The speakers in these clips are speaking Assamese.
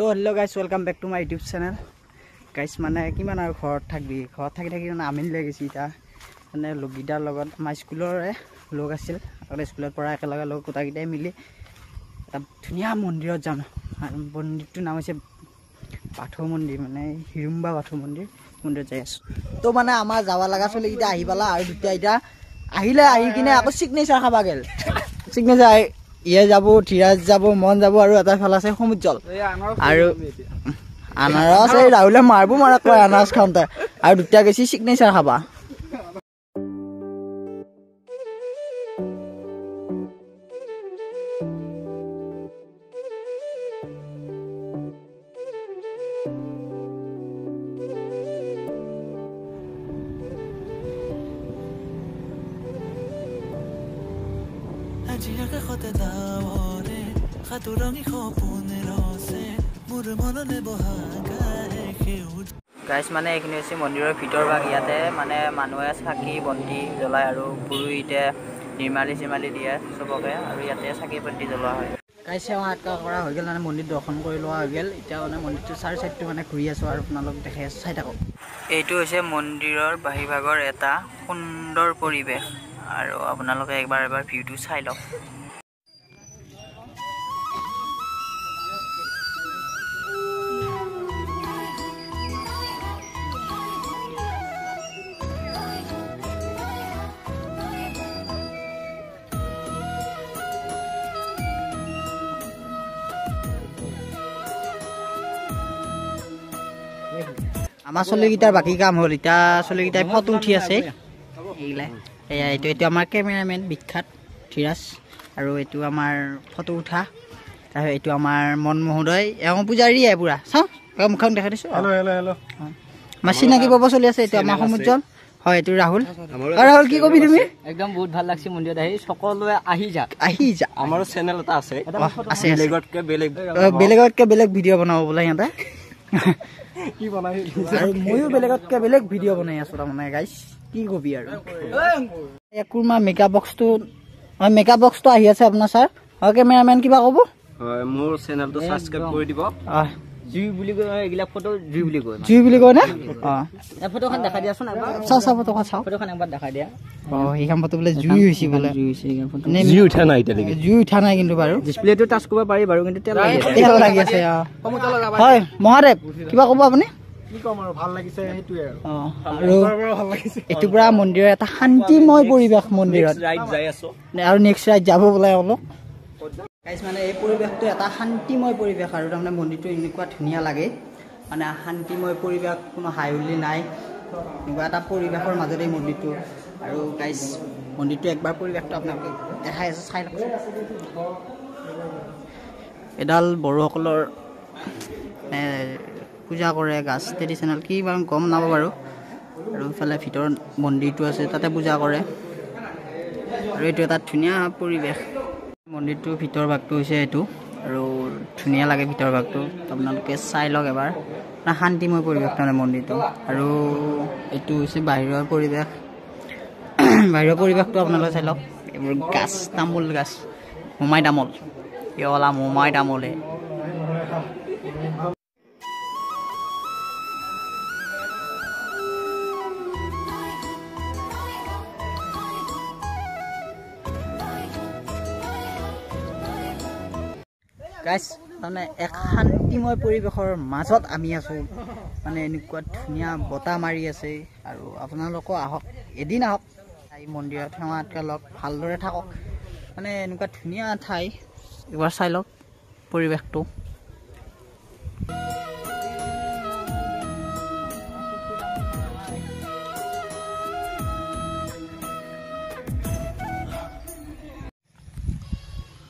তো hello' guys welcome back to my YouTube channel guys মানে কিমান আৰু ঘৰত থাকি মানে আমিন লৈ গৈছে এতিয়া মানে লগকেইটাৰ লগত আমাৰ স্কুলৰে লগ আছিল আগতে স্কুলৰ পৰা একেলগে লগ গোটাকেইটাই মিলি এটা ধুনীয়া মন্দিৰত যাম আৰু মন্দিৰটোৰ নাম হৈছে বাথৌ মন্দিৰ মানে হিৰুম্বা বাথৌ মন্দিৰত যাই আছোঁ তো মানে আমাৰ যাবা লগা চলিকেইটা আহি পালা আৰু দুটা এতিয়া আহিলে আহি কিনে আকৌ চিগনেচাৰ খাবা গেল চিগনেচাৰ ইয়ে যাব ধীৰাজ যাব মন যাব আৰু এটা ফেল আছে সমুজ্জ্বল আৰু আনাৰস এই ৰাহুলে মাৰব মাৰা কয় আনাৰস খাওঁতে আৰু দুটা গৈছি চিগনেচাৰ খাবা গাইছ মানে এইখিনি হৈছে মন্দিৰৰ ভিতৰ ভাগ ইয়াতে মানে মানুহে চাকি বন্তি জ্বলায় আৰু পুৰোহিতে নিৰ্মালি চিমালি দিয়ে চবকে আৰু ইয়াতে চাকি বন্তি জ্বলোৱা হয় গাইছ সেৱা সৎকাৰ কৰা হৈ গ'ল মানে মন্দিৰ দৰ্শন কৰি লোৱা হৈ গ'ল এতিয়া মানে মন্দিৰটো চাৰি চাইডটো মানে ঘূৰি আছোঁ আৰু আপোনালোক দেখাই আছোঁ চাই থাকক এইটো হৈছে মন্দিৰৰ বাহিৰভাগৰ এটা সুন্দৰ পৰিৱেশ আৰু আপোনালোকে এবাৰ ভিউটো চাই লওক আমাৰ চলিকেইটাৰ বাকী কাম হ'ল এতিয়া চলিকেইটাই ফটো উঠি আছে এইগিলা এয়া এইটো আমাৰ কেমেৰামেন বিখ্যাত ধীৰাজ আৰু এইটো আমাৰ ফটো উঠা তাৰপিছত এইটো আমাৰ মন মহোদয় এওঁ পূজাৰীয়ে পুৰা চাওঁ মুখখন দেখাই দিছোঁ আমাৰ চিনাকি পাব চলি আছে এইটো আমাৰ সমুজ্জ্বল হয় এইটো ৰাহুল ৰাহুল কি কবি তুমি একদম বহুত ভাল লাগছে মন্দিৰত আহি সকলোৱে আহি যা আমাৰো চেনেল এটা আছে বেলেগতকৈ বেলেগ ভিডিঅ' বনাব বোলে সিহঁতে আৰু ময়ো বেলেগতকৈ বেলেগ ভিডিঅ' বনাই আছোঁ তাৰমানে গাইছ কি কবি আৰু কুৰ্মা মেকআপ বক্সটো আহি আছে আপোনাৰ ছাৰ হয় কেমেৰামেন কিবা ক'ব হয় মোৰ চেনেলটো ছাবস্ক্ৰাইব কৰি দিব জুই বুলি কয় এইগিলা ফটো জুই বুলি কয় না এই ফটোখন দেখাই দিয়াচোন চাওঁ ফটোখন চাওঁ ফটোখন একবাৰ দেখাই দিয়া সেইখন ফটো বোলে জুই হৈছে বোলে জুই উঠা নাই এতিয়ালৈকে জুই উঠা নাই কিন্তু বাৰু ডিছপ্লেটো টাচ কৰিব পাৰি বাৰু কিন্তু তেল লাগি আছে হয় মহাদেৱ কিবা ক'ব আপুনি এইটো পুৰা মন্দিৰৰ এটা শান্তিময় পৰিৱেশ মন্দিৰত আৰু নেক্সট ৰাইড যাব বোলে অলপ মানে এই পৰিৱেশটো এটা শান্তিময় পৰিৱেশ আৰু তাৰমানে মন্দিৰটো এনেকুৱা ধুনীয়া লাগে মানে শান্তিময় পৰিৱেশ কোনো হাইহুল্লি নাই এনেকুৱা এটা পৰিৱেশৰ মাজতে মন্দিৰটো আৰু গাইজ মন্দিৰটো একবাৰ পৰিৱেশটো আপোনালোকে দেখাই আছে চাই লওক এডাল বড়োসকলৰ পূজা কৰে গাছ ট্ৰেডিশ্যনেল কি বাৰু গম নাপাব বাৰু আৰু ইফালে ভিতৰত মন্দিৰটো আছে তাতে পূজা কৰে আৰু এইটো এটা ধুনীয়া পৰিৱেশ মন্দিৰটোৰ ভিতৰ ভাগটো হৈছে এইটো আৰু ধুনীয়া লাগে ভিতৰ ভাগটো আপোনালোকে চাই লওক এবাৰ শান্তিময় পৰিৱেশ তাৰমানে মন্দিৰটো আৰু এইটো হৈছে বাহিৰৰ পৰিৱেশটো আপোনালোকে চাই লওক এইবোৰ গাছ তামোল গাছ মোমাই তামোল এৱালা মোমাই তামোলে গাইছ মানে এক শান্তিময় পৰিৱেশৰ মাজত আমি আছোঁ মানে এনেকুৱা ধুনীয়া বতাহ মাৰি আছে আৰু আপোনালোকো আহক এদিন আহক এই মন্দিৰত সেৱা সৎকাৰ লওক ভালদৰে থাকক মানে এনেকুৱা ধুনীয়া ঠাই এবাৰ চাই লওক পৰিৱেশটো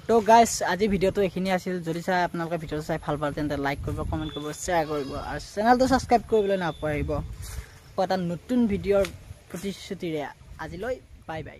তো গাইছ আজি ভিডিঅ'টো এইখিনি আছিল যদি চাই আপোনালোকে ভিডিঅ'টো চাই ভাল পালে তেন্তে লাইক কৰিব কমেণ্ট কৰিব শ্বেয়াৰ কৰিব আৰু চেনেলটো ছাবস্ক্ৰাইব কৰিবলৈ নাপাহৰিব এটা নতুন ভিডিঅ'ৰ প্ৰতিশ্ৰুতিৰে আজিলৈ বাই বাই